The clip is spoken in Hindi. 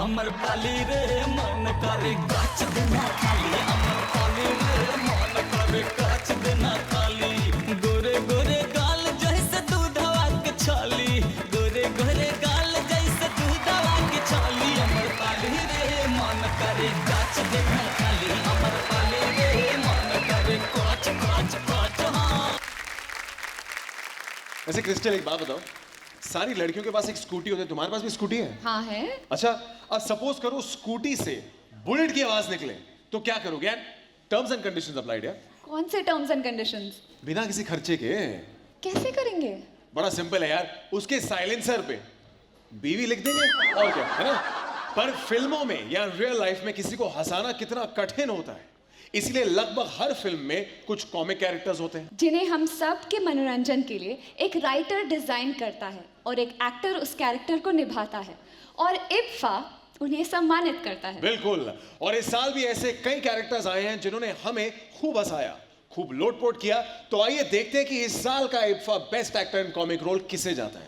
अमर पाली रे मन करे काच देना खाली, अमर पाली रे मन करे काच देना खाली। गोरे गोरे गाल जैसे दूधवा के छाली, गोरे गोरे गाल जैसे दूधवा के छाली। अमर पाली रे मन करे काच देना खाली, अमर पाली रे मन करे काच काच काच। हाँ वैसे क्रिस्टल एक बात बताओ, सारी लड़कियों के पास एक स्कूटी होती है, तुम्हारे पास भी स्कूटी है? हाँ है। अच्छा, अब सपोज करो स्कूटी से बुलेट की आवाज निकले तो क्या करोगे यार? टर्म्स एंड कंडीशंस अप्लाइड यार। कौन से टर्म्स एंड कंडीशंस? बिना किसी खर्चे के। कैसे करेंगे? बड़ा सिंपल है यार, उसके साइलेंसर पे बीवी लिख देंगे और क्या, है ना? पर फिल्मों में या रियल लाइफ में किसी को हंसाना कितना कठिन होता है, इसलिए लगभग हर फिल्म में कुछ कॉमिक कैरेक्टर्स होते हैं जिन्हें हम सब के मनोरंजन के लिए एक राइटर डिजाइन करता है और एक एक्टर उस कैरेक्टर को निभाता है और इब्फा उन्हें सम्मानित करता है। बिल्कुल, और इस साल भी ऐसे कई कैरेक्टर्स आए हैं जिन्होंने हमें खूब हंसाया, खूब लोटपोट किया। तो आइए देखते हैं कि इस साल का IIFA best actor in comic role किसे जाता है।